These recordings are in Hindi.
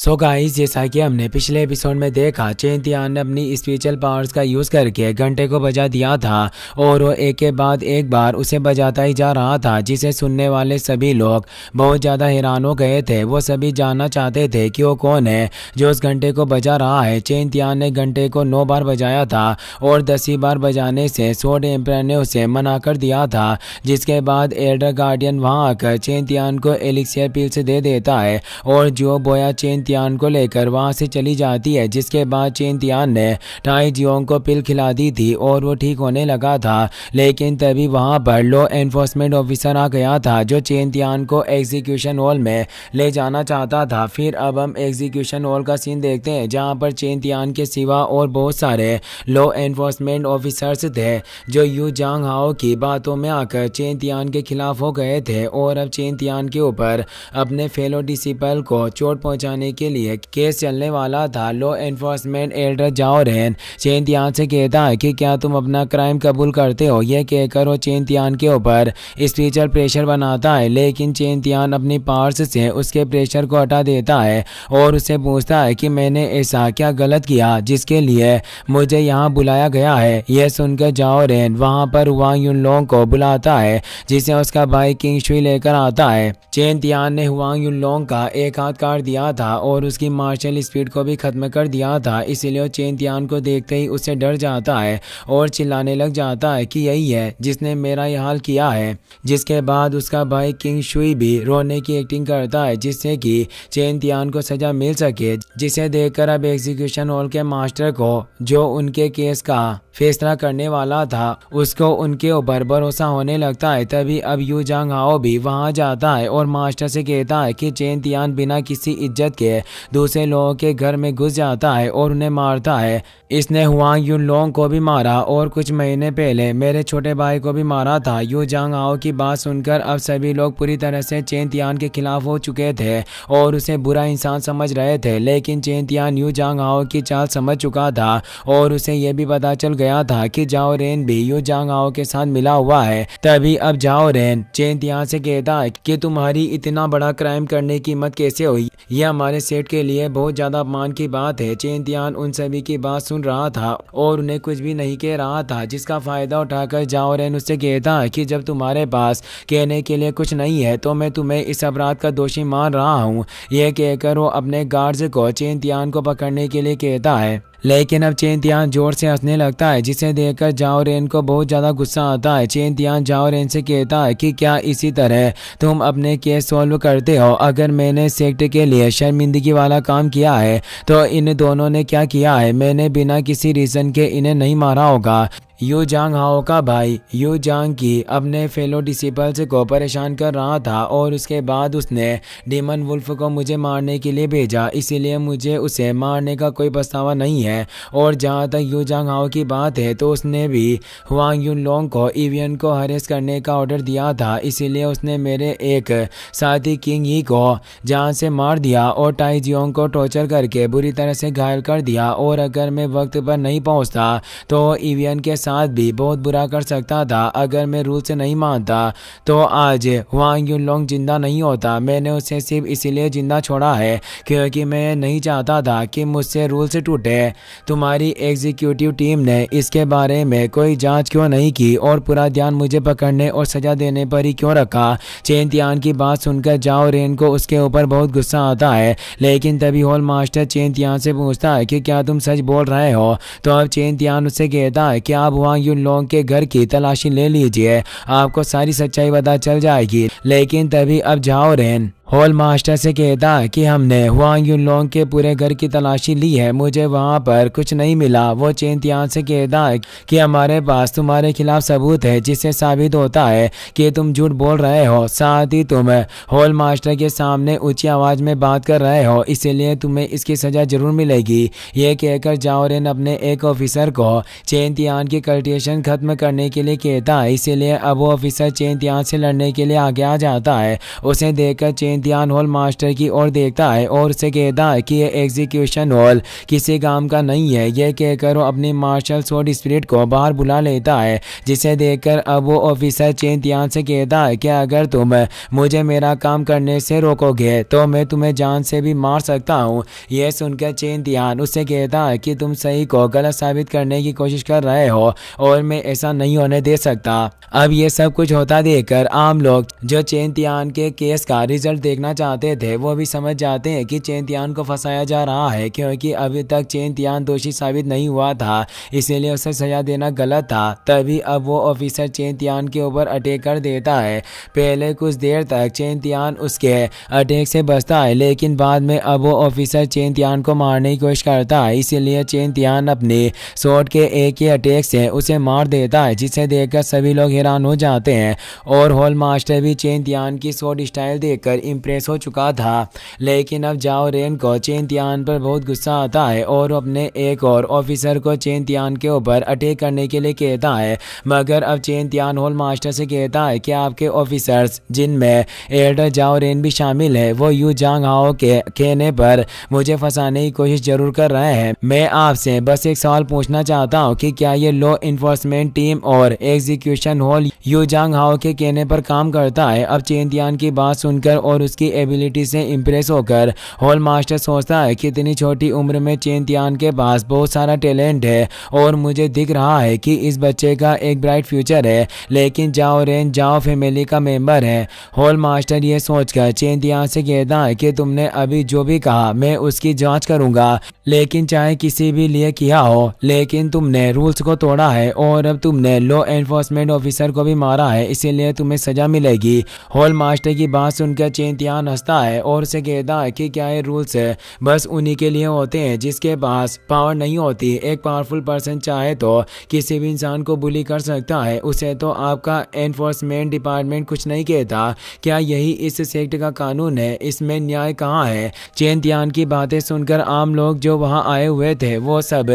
सो गाइस, जैसा कि हमने पिछले एपिसोड में देखा, चेन तियान ने अपनी स्पिरिचुअल पावर्स का यूज़ करके घंटे को बजा दिया था और वो एक के बाद एक बार उसे बजाता ही जा रहा था, जिसे सुनने वाले सभी लोग बहुत ज़्यादा हैरान हो गए थे। वो सभी जानना चाहते थे कि वो कौन है जो उस घंटे को बजा रहा है। चेन तियान ने घंटे को 9 बार बजाया था और 10वीं बार बजाने से स्वॉर्ड एम्परर ने उसे मना कर दिया था, जिसके बाद एल्डर गार्डियन वहाँ आकर चेन तियान को एलिक्सियर पिल्स दे देता है और जो बोया चेन तियान को लेकर वहां से चली जाती है। जिसके बाद चेन तियान ने टाई जियोंग को पिल खिला दी थी और वो ठीक होने लगा था, लेकिन तभी वहां पर लॉ एनफोर्समेंट ऑफिसर आ गया था जो चेन तियान को एग्जीक्यूशन हॉल में ले जाना चाहता था। फिर अब हम एग्जीक्यूशन हॉल का सीन देखते हैं, जहां पर चेन तियान के सिवा और बहुत सारे लॉ एनफोर्समेंट ऑफिसर्स थे जो यू जांग हाओ की बातों में आकर चेन तियान के खिलाफ हो गए थे और अब चेन तियान के ऊपर अपने फेलो डिसिपल को चोट पहुंचाने के लिए केस चलने वाला था। लॉ एनफोर्समेंट एल्डर जाओ रेन चेन तियान से कहता है कि क्या तुम अपना क्राइम कबूल करते हो। यह कहकर वो चेन तियान के ऊपर स्पिरिचुअल प्रेशर बनाता है, लेकिन चेन तियान अपनी पावर्स से उसके प्रेशर को हटा देता है और उससे पूछता है कि मैंने ऐसा क्या गलत किया जिसके लिए मुझे यहाँ बुलाया गया है। यह सुनकर जाओ रेन वहाँ पर हुआंग युनलोंग को बुलाता है, जिसे उसका भाई किंग शुई लेकर आता है। चेन तियान ने हुआंग युनलोंग का एक हाथ काट दिया था और उसकी मार्शल स्पीड को भी खत्म कर दिया था, इसलिए वो चेन तियान को देखते ही उससे डर जाता है और चिल्लाने लग जाता है कि यही है जिसने मेरा यह हाल किया है। जिसके बाद उसका भाई किंग शुई भी रोने की एक्टिंग करता है जिससे कि चेन तियान को सजा मिल सके, जिसे देखकर अब एग्जीक्यूशन हॉल के मास्टर को, जो उनके केस का फैसला करने वाला था, उसको उनके ऊपर भरोसा होने लगता है। तभी अब यू जांग हाओ भी वहां जाता है और मास्टर से कहता है कि चेन तियान बिना किसी इज्जत के दूसरे लोगों के घर में घुस जाता है और उन्हें मारता है। इसने हुआंग युनलोंग को भी मारा और कुछ महीने पहले मेरे छोटे भाई को भी मारा था। यू जांग हाओ की बात सुनकर अब सभी लोग पूरी तरह से चेन तियान के खिलाफ हो चुके थे और उसे बुरा इंसान समझ रहे थे, लेकिन चेन तियान यू जांग हाओ की चाल समझ चुका था और उसे यह भी पता चल गया था कि जाओ रेन भी यू जांग हाओ के साथ मिला हुआ है। तभी अब जाओ रेन चेन तियान से कहता है कि तुम्हारी इतना बड़ा क्राइम करने की हिम्मत कैसे हुई, यह हमारे सेठ के लिए बहुत ज्यादा अपमान की बात है। चेन तियान उन सभी की बात सुन रहा था और उन्हें कुछ भी नहीं कह रहा था, जिसका फायदा उठाकर जाओ रेन उससे कहता है कि जब तुम्हारे पास कहने के लिए कुछ नहीं है तो मैं तुम्हें इस अपराध का दोषी मान रहा हूँ। यह कहकर वो अपने गार्ड्स को चेन तियान को पकड़ने के लिए कहता है, लेकिन अब चेन तियान जोर से हंसने लगता है, जिसे देखकर जाओ रेन को बहुत ज़्यादा गुस्सा आता है। चेन तियान जाओ रेन से कहता है कि क्या इसी तरह तुम अपने केस सॉल्व करते हो। अगर मैंने सेक्ट के लिए शर्मिंदगी वाला काम किया है तो इन दोनों ने क्या किया है। मैंने बिना किसी रीज़न के इन्हें नहीं मारा होगा। यू जांग हाओ का भाई यू जांग की अपने फेलो डिसिपल्स को परेशान कर रहा था और उसके बाद उसने डीमन वुल्फ को मुझे मारने के लिए भेजा, इसीलिए मुझे उसे मारने का कोई पछतावा नहीं है। और जहाँ तक यू जांग हाओ की बात है तो उसने भी हुआंग युनलोंग को इवियन को हरेस करने का ऑर्डर दिया था, इसीलिए उसने मेरे एक साथी किंग ही को जान से मार दिया और टाई जियोंग को टॉर्चर करके बुरी तरह से घायल कर दिया। और अगर मैं वक्त पर नहीं पहुँचता तो इवियन के साथ भी बहुत बुरा कर सकता था। अगर मैं रूल से नहीं मानता तो आज हुआंग युनलोंग जिंदा नहीं होता। मैंने उसे सिर्फ इसीलिए जिंदा छोड़ा है क्योंकि मैं नहीं चाहता था कि मुझसे रूल से टूटे। तुम्हारी एग्जीक्यूटिव टीम ने इसके बारे में कोई जांच क्यों नहीं की और पूरा ध्यान मुझे पकड़ने और सजा देने पर ही क्यों रखा। चेन तियान की बात सुनकर जाओ रेन को उसके ऊपर बहुत गुस्सा आता है, लेकिन तभी हॉल मास्टर चेन तियान से पूछता है कि क्या तुम सच बोल रहे हो। तो अब चेन तियान उससे कहता है कि आप हुआंग युनलोंग के घर की तलाशी ले लीजिए, आपको सारी सच्चाई पता चल जाएगी। लेकिन तभी अब जाओ रेन हॉल मास्टर से कहता है कि हमने हुआंग युनलोंग के पूरे घर की तलाशी ली है, मुझे वहां पर कुछ नहीं मिला। वो चेन तियान से कहता है कि हमारे पास तुम्हारे खिलाफ सबूत है जिससे साबित होता है कि तुम झूठ बोल रहे हो, साथ ही तुम हॉल मास्टर के सामने ऊंची आवाज में बात कर रहे हो, इसीलिए तुम्हें इसकी सजा जरूर मिलेगी। ये कहकर जाओ रेन अपने एक ऑफिसर को चेन तियान की कल्टिवेशन खत्म करने के लिए कहता है, इसीलिए अब वो ऑफिसर चेन तियान से लड़ने के लिए आगे आ जाता है। उसे देखकर चेन चेंतियान हॉल मास्टर की ओर देखता है और उसे कहता है कि यह एग्जीक्यूशन हॉल किसी काम का नहीं है। यह कहकर वो अपनी मार्शल स्वॉर्ड स्पिरिट को बाहर बुला लेता है, जिसे देखकर अब वो ऑफिसर चेंतियान से कहता है कि अगर तुम मुझे मेरा काम करने से रोकोगे तो मैं तुम्हें जान से भी मार सकता हूँ। यह सुनकर चेंतियान उससे कहता है कि तुम सही को गलत साबित करने की कोशिश कर रहे हो और मैं ऐसा नहीं होने दे सकता। अब ये सब कुछ होता देखकर आम लोग जो चेंतियान के केस का रिजल्ट देखना चाहते थे वो भी समझ जाते हैं कि चेंतियान को फंसाया जा रहा है, क्योंकि अभी तक चेंतियान दोषी साबित नहीं हुआ था, इसीलिए उसे सजा देना गलत था। तभी अब वो ऑफिसर चेंतियान के ऊपर अटैक कर देता है। पहले कुछ देर तक चेंतियान उसके अटैक से बचता है, लेकिन बाद में अब वो ऑफिसर चेंतियान को मारने की कोशिश करता है, इसीलिए चेंतियान अपने स्वॉर्ड के एक ही अटैक से उसे मार देता है, जिसे देखकर सभी लोग हैरान हो जाते हैं। और हॉल मास्टर भी चेंतियान की स्वॉर्ड स्टाइल देखकर इम्प्रेस हो चुका था। लेकिन अब जाओ रेन को चेंतियान पर बहुत गुस्सा आता है और अपने एक और ऑफिसर को चेंतियान के ऊपर अटैक करने के लिए कहता है, मगर अब चेंतियान हॉल मास्टर से कहता है कि आपके ऑफिसर्स, जिनमें एल्डर जाओ रेन भी शामिल है, वो यू जांग हाओ के कहने पर मुझे फंसाने की कोशिश जरूर कर रहे हैं। मैं आपसे बस एक सवाल पूछना चाहता हूँ कि क्या ये लॉ इन्फोर्समेंट टीम और एग्जीक्यूशन हॉल यू जांग हाओ के कहने पर काम करता है। अब चेंतियान की बात सुनकर और उसकी एबिलिटी से इम्प्रेस होकर हॉल मास्टर सोचता है कि इतनी छोटी उम्र में चेंतियान के पास बहुत सारा टैलेंट है और मुझे दिख रहा है कि इस बच्चे का एक ब्राइट फ्यूचर है, लेकिन जाओ रेन जाओ फैमिली का मेंबर है। हॉल मास्टर ये सोचकर चेंतियान से कहता है कि तुमने अभी जो भी कहा मैं उसकी जांच करूंगा, लेकिन चाहे किसी भी लिए किया हो, लेकिन तुमने रूल्स को तोड़ा है और अब तुमने लॉ एनफोर्समेंट ऑफिसर को भी मारा है, इसीलिए तुम्हें सजा मिलेगी। हॉल मास्टर की बात सुनकर चेंतियान हंसता है और उसे कहता है कि क्या ये रूल्स बस उन्हीं के लिए होते हैं जिसके पास पावर नहीं होती। एक पावरफुल पर्सन चाहे तो किसी भी इंसान को बुली कर सकता है, उसे तो आपका एनफोर्समेंट डिपार्टमेंट कुछ नहीं कहता। क्या यही इस सेक्ट का कानून है? इसमें न्याय कहाँ है? चेंतियान की बातें सुनकर आम लोग जो वहां आए हुए थे वो सब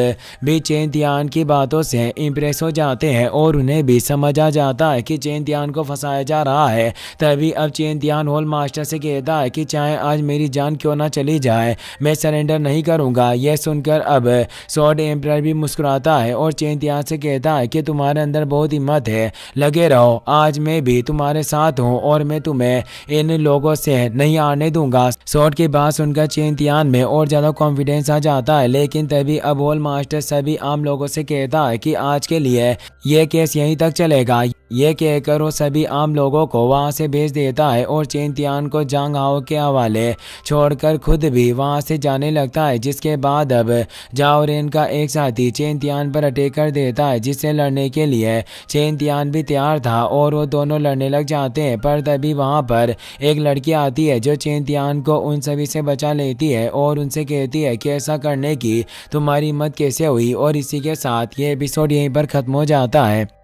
भी चेंतियान की बातों से इम्प्रेस हो जाते हैं और उन्हें भी समझ आ जाता है कि चेंतियान को फंसाया जा रहा है। तभी अब चेंतियान हॉल मास्टर से कहता है कि चाहे आज मेरी जान क्यों ना चली जाए, मैं सरेंडर नहीं करूंगा। यह सुनकर अब स्वॉर्ड एम्परर भी मुस्कुराता है और चेंतियान से कहता है कि तुम्हारे अंदर बहुत हिम्मत है, लगे रहो, आज मैं भी तुम्हारे साथ हूँ और मैं तुम्हें इन लोगों से नहीं आने दूंगा। स्वॉर्ड की बात सुनकर चेंतियान में और ज्यादा कॉन्फिडेंस आ जाता है, लेकिन तभी अब हॉल मास्टर सभी आम लोगों से कहता है कि आज के लिए यह केस यहीं तक चलेगा। यह कहकर वो सभी आम लोगों को वहां से भेज देता है और चेंतियान को जांग हाओ के हवाले छोड़कर खुद भी वहां से जाने लगता है। जिसके बाद अब जाओ रेन का एक साथी चेंतियान पर अटैक कर देता है, जिससे लड़ने के लिए चेंतियान भी तैयार था और वो दोनों लड़ने लग जाते हैं। पर तभी वहां पर एक लड़की आती है जो चेंतियान को उन सभी से बचा लेती है और उनसे कहती है कि ऐसा करने की तुम्हारी हिम्मत कैसे हुई। और इसी के साथ ये एपिसोड यहीं पर खत्म हो जाता है।